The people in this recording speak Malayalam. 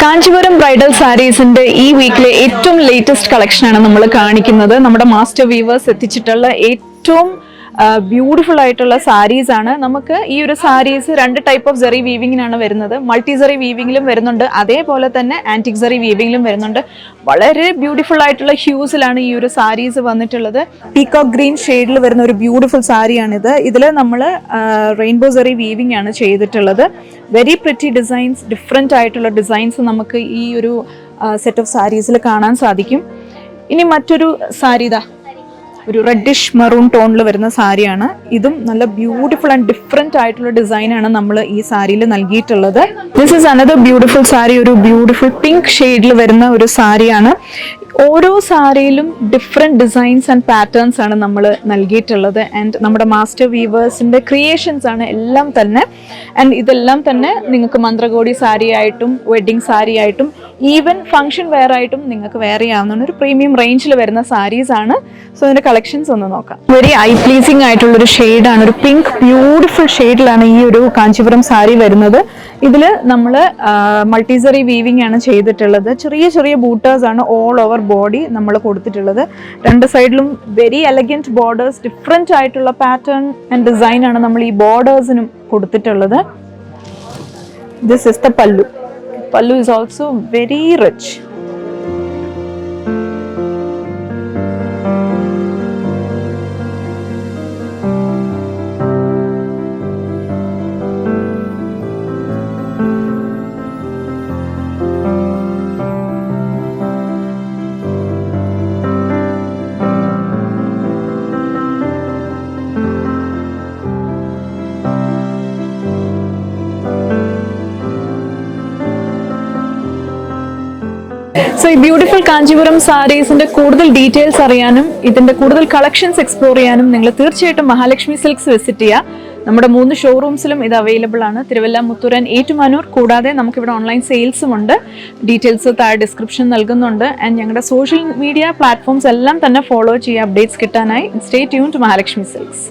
കാഞ്ചീപുരം ബ്രൈഡൽ സാരീസിന്റെ ഈ വീക്കിലെ ഏറ്റവും ലേറ്റസ്റ്റ് കളക്ഷനാണ് നമ്മൾ കാണിക്കുന്നത്. നമ്മുടെ മാസ്റ്റർ വീവേഴ്സ് എത്തിച്ചിട്ടുള്ള ഏറ്റവും ബ്യൂട്ടിഫുൾ ആയിട്ടുള്ള സാരീസ് ആണ്. നമുക്ക് ഈ ഒരു സാരീസ് രണ്ട് ടൈപ്പ് ഓഫ് സെറി വീവിങ്ങിനാണ് വരുന്നത്. മൾട്ടി സെറി വീവിങ്ങിലും വരുന്നുണ്ട്, അതേപോലെ തന്നെ ആന്റിക് സെറി വീവിങ്ങിലും വരുന്നുണ്ട്. വളരെ ബ്യൂട്ടിഫുൾ ആയിട്ടുള്ള ഹ്യൂസിലാണ് ഈ ഒരു സാരീസ് വന്നിട്ടുള്ളത്. പീകോക്ക് ഗ്രീൻ ഷെയ്ഡിൽ വരുന്ന ഒരു ബ്യൂട്ടിഫുൾ സാരിയാണിത്. ഇതിൽ നമ്മൾ റെയിൻബോ സെറി വീവിംഗ് ആണ് ചെയ്തിട്ടുള്ളത്. വെരി പ്രിറ്റി ഡിസൈൻസ്, ഡിഫറെൻ്റ് ആയിട്ടുള്ള ഡിസൈൻസ് നമുക്ക് ഈ ഒരു സെറ്റ് ഓഫ് സാരീസിൽ കാണാൻ സാധിക്കും. ഇനി മറ്റൊരു സാരി ഇതാ ഒരു റെഡിഷ് മെറൂൺ ടോണിൽ വരുന്ന സാരിയാണ്. ഇതും നല്ല ബ്യൂട്ടിഫുൾ ആൻഡ് ഡിഫറെൻ്റ് ആയിട്ടുള്ള ഡിസൈനാണ് നമ്മൾ ഈ സാരിയിൽ നൽകിയിട്ടുള്ളത്. This is another beautiful sari. ഒരു ബ്യൂട്ടിഫുൾ പിങ്ക് ഷെയ്ഡിൽ വരുന്ന ഒരു സാരിയാണ്. ഓരോ സാരിയിലും ഡിഫറെൻറ്റ് ഡിസൈൻസ് ആൻഡ് പാറ്റേൺസ് ആണ് നമ്മൾ നൽകിയിട്ടുള്ളത്. ആൻഡ് നമ്മുടെ മാസ്റ്റർ വീവേഴ്സിൻ്റെ ക്രിയേഷൻസ് ആണ് എല്ലാം തന്നെ. ആൻഡ് ഇതെല്ലാം തന്നെ നിങ്ങൾക്ക് മന്ത്രകോടി സാരി ആയിട്ടും വെഡ്ഡിങ് സാരി ആയിട്ടും ഈവൻ ഫംഗ്ഷൻ വെയർ ആയിട്ടും നിങ്ങൾക്ക് വെയർ ചെയ്യാവുന്ന ഒരു പ്രീമിയം റേഞ്ചിൽ വരുന്ന സാരീസ് ആണ്. സോ ഇതിൻ്റെ കളക്ഷൻസ് ഒന്ന് നോക്കാം. വെരി ഐ പ്ലീസിങ് ആയിട്ടുള്ളൊരു ഷെയ്ഡാണ്. ഒരു പിങ്ക് ബ്യൂട്ടിഫുൾ ഷെയ്ഡിലാണ് ഈ ഒരു കാഞ്ചീപുരം സാരി വരുന്നത്. ഇതിൽ നമ്മൾ മൾട്ടിസറി വീവിംഗ് ആണ് ചെയ്തിട്ടുള്ളത്. ചെറിയ ചെറിയ ബൂട്ടേഴ്സ് ആണ് ഓൾ ഓവർ ബോഡി നമ്മൾ കൊടുത്തിട്ടുള്ളത്. രണ്ട് സൈഡിലും വെരി എലഗൻറ്റ് ബോർഡേഴ്സ്, ഡിഫറെൻ്റ് ആയിട്ടുള്ള പാറ്റേൺ ആൻഡ് ഡിസൈൻ ആണ് നമ്മൾ ഈ ബോർഡേഴ്സിനും കൊടുത്തിട്ടുള്ളത്. ദിസ് ഇസ് ദ പല്ലു. പല്ലു is also very rich. So ഈ ബ്യൂട്ടിഫുൾ കാഞ്ചീപുരം സാരീസിന്റെ കൂടുതൽ ഡീറ്റെയിൽസ് അറിയാനും ഇതിന്റെ കൂടുതൽ കളക്ഷൻസ് എക്സ്പ്ലോർ ചെയ്യാനും നിങ്ങൾ തീർച്ചയായിട്ടും മഹാലക്ഷ്മി സിൽക്സ് വിസിറ്റ് ചെയ്യുക. നമ്മുടെ 3 ഷോറൂംസിലും ഇത് അവൈലബിൾ ആണ്. തിരുവല്ല, മുത്തൂർ, ഏറ്റുമാനൂർ. കൂടാതെ നമുക്കിവിടെ ഓൺലൈൻ സെയിൽസും ഉണ്ട്. ഡീറ്റെയിൽസ് താഴെ ഡിസ്ക്രിപ്ഷൻ നൽകുന്നുണ്ട്. ആൻഡ് ഞങ്ങളുടെ സോഷ്യൽ മീഡിയ പ്ലാറ്റ്ഫോംസ് എല്ലാം തന്നെ ഫോളോ ചെയ്യുക അപ്ഡേറ്റ്സ് കിട്ടാനായി. Stay tune to Mahalakshmi silks.